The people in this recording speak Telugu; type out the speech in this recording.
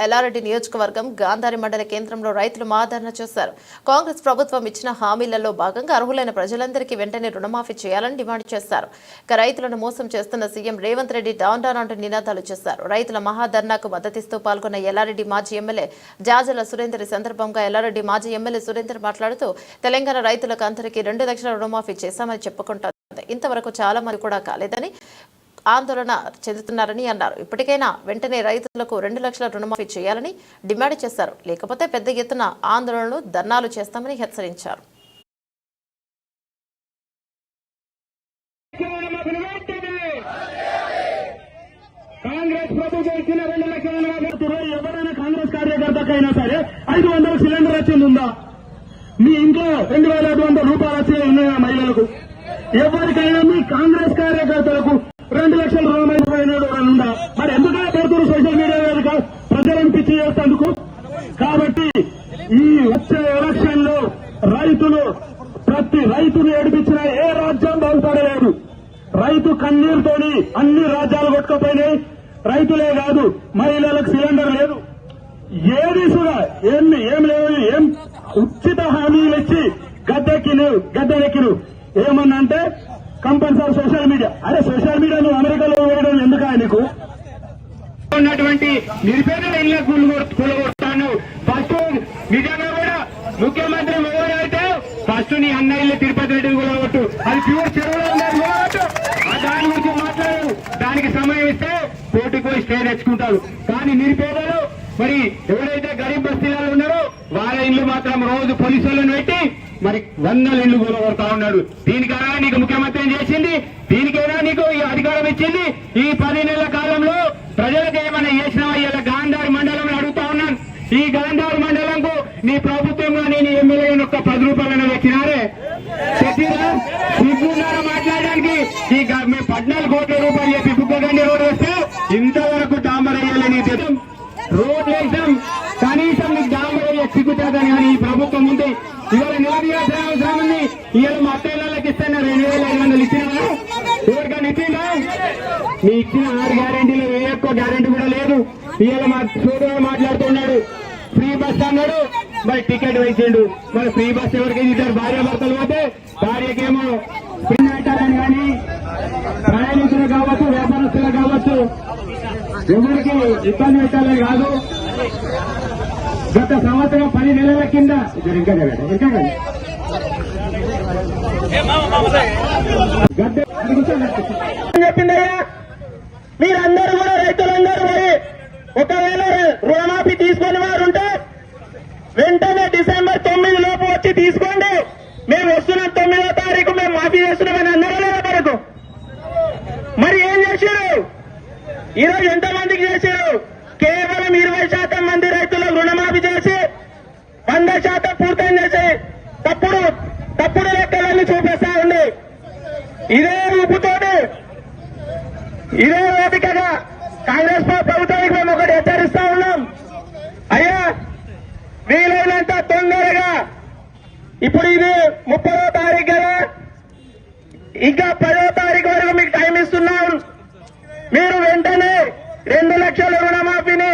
ఎల్లారెడ్డి నియోజకవర్గం గాంధారి మండల కేంద్రంలో రైతులు మహాధర్నా చేశారు. కాంగ్రెస్ ప్రభుత్వం ఇచ్చిన హామీలలో భాగంగా అర్హులైన ప్రజలందరికీ వెంటనే రుణమాఫీ చేయాలని డిమాండ్ చేశారు. ఇక రైతులను మోసం చేస్తున్న CM Revanth Reddy down down అంటూ నినాదాలు చేశారు. రైతుల మహాధర్నాకు మద్దతిస్తూ పాల్గొన్న ఎల్లారెడ్డి మాజీ ఎమ్మెల్యే జాజల సురేందర్ సందర్భంగా ఎల్లారెడ్డి మాజీ ఎమ్మెల్యే సురేందర్ మాట్లాడుతూ తెలంగాణ రైతులకు అందరికీ 2 లక్షల రుణమాఫీ చేశామని చెప్పుకుంటారు. ఇంతవరకు చాలా మంది కూడా కాలేదని ఆందోళన చెందుతున్నారని అన్నారు. ఇప్పటికైనా వెంటనే రైతులకు 2 లక్షల రుణమాఫీ చేయాలని డిమాండ్ చేశారు. లేకపోతే పెద్ద ఎత్తున ఆందోళనలు ధర్నాలు చేస్తామని హెచ్చరించారు. కాంగ్రెస్ ప్రభుత్వం ఇచ్చిన 2 లక్షల ఎవరైనా కాంగ్రెస్ కార్యకర్తకైనా సరే 500 సిలిండర్ వచ్చింది ఉందా? మీ ఇంట్లో 2,500 రూపాయలు వచ్చే ఉన్నాయా మహిళలకు? ఎవరికైనా మీ కాంగ్రెస్ కార్యకర్తలకు 2 లక్షల రుణమాఫీ ఉందా? మరి ఎందుకైనా పెడుతున్నారు సోషల్ మీడియా వేదిక ప్రజలను పిచ్చి చేసేందుకు? కాబట్టి ఈ వచ్చే ఎలక్షన్ లో రైతులు ప్రతి రైతును ఏడిపించిన ఏ రాజ్యం బాగుపడలేదు. రైతు కన్నీరుతోని అన్ని రాజ్యాలు కొట్టుకుపోయినాయి. రైతులే కాదు, మహిళలకు సిలిండర్ లేదు, ఏది కూడా ఏం లేదు. ఏం ఉచిత హామీలు ఇచ్చి గద్దెనెక్కిను. ఏమన్నా అంటే కంపల్సరీ సోషల్ మీడియా. అరే సోషల్ మీడియా నువ్వు అమెరికాలో వేయడం ఎందుకు? నీకు ఉన్నటువంటి నిరుపేదల ఇళ్ల కూలగొడతాను. ఫస్ట్ నిజంగా కూడా ముఖ్యమంత్రి ఎవరైతే ఫస్ట్ నీ అన్న ఇల్లు తిరుపతి రెడ్డి కూలగొట్టు. అది ప్యూర్ చెరువులో ఉన్నది కూలగొట్టు. దాని గురించి మాట్లాడు. దానికి సమయం ఇస్తే కోర్టుకు పోయి స్టే తెచ్చుకుంటారు. కానీ నిరుపేదలు మరి ఎవరైతే గరీబ్ బస్తీలలో ఉన్నారో వాళ్ళ ఇల్లు మాత్రం రోజు పోలీసులను పెట్టి మరి 100 ఇళ్లు కూలగొడతా ఉన్నాడు. దీనికైనా నీకు ముఖ్యమంత్రి చేసింది, దీనికైనా నీకు ఈ అధికారం ఇచ్చింది. ఈ 10 నెలల కాలంలో ప్రజలకు ఏమైనా చేసినావా? ఇలా గాంధారి మండలంలో అడుగుతా ఉన్నాను. ఈ గాంధారి మండలంకు నీ ప్రభుత్వం కానీ నీ ఎమ్మెల్యే ఒక్క 10 రూపాయలను వచ్చినారే చెప్పిరా? సిగ్గున్నారా మాట్లాడడానికి? ఈ 14 కోట్ల రూపాయలు చెప్పి బుగ్గగండి రోడ్డు వస్తే ఇంతవరకు డాంబరయ్యాలి. నీ దేశం రోడ్లు వేసాం, కనీసం నీకు డాంబరయ్యే సిగ్గుతాదని కానీ ఈ ప్రభుత్వం ఉంది. ఇవాళ నిలదీయాల్సిన అవసరం ఉంది. ఇవాళ మా అత్తయ్యలకు ఇస్తాను 2,500 ఇచ్చినా ఎవరికైనా ఇచ్చిందా? మీ ఇచ్చిన 6 గ్యారెంటీలు ఏ ఎక్కువ గ్యారెంటీ కూడా లేదు. ఇవాళ మా సోదరుడు మాట్లాడుతున్నాడు, ఫ్రీ బస్ అన్నాడు, మరి టికెట్ వేసిండు. మరి ఫ్రీ బస్ ఎవరికి ఇద్దరు భార్య భర్తలు పోతే భార్యకేమో ఫ్రీ పెట్టాలని కానీ ప్రయాణికులు కావచ్చు, వ్యాపారస్తులు కావచ్చు, ఎవరికి ఇబ్బంది పెట్టాలని కాదు. గత సంవత్సరం 10 నెలల కింద చెప్పిందయ్యా, మీరందరూ కూడా రైతులందరూ పోయి ఒకవేళ రుణమాఫీ తీసుకుని వారు ఉంటే వెంటనే డిసెంబర్ 9 లోపు వచ్చి తీసుకోండి. మేము వస్తున్నాం 9వ తారీఖు మేము మాఫీ చేస్తున్నామని అన్నారా లేదా? వరకు మరి ఏం చేశారు? ఈరోజు ఎంతమందికి చేశారు? కేవలం 20% మంది రైతులకు రుణమాఫీ చేసి 100% పూర్తయి చేసి తప్పుడు లెక్కలన్నీ చూపిస్తా ఉంది. ఇదే రూపుతోటి ఇదే ఓపికగా కాంగ్రెస్ ప్రభుత్వానికి మేము ఒకటి హెచ్చరిస్తా ఉన్నాం. అయ్యా వీలైనంత తొందరగా, ఇప్పుడు ఇది 30వ తారీఖు కదా, ఇంకా 10వ తారీఖు వరకు మీకు టైం ఇస్తున్నాం. మీరు వెంటనే 2 లక్షల రుణమాఫీని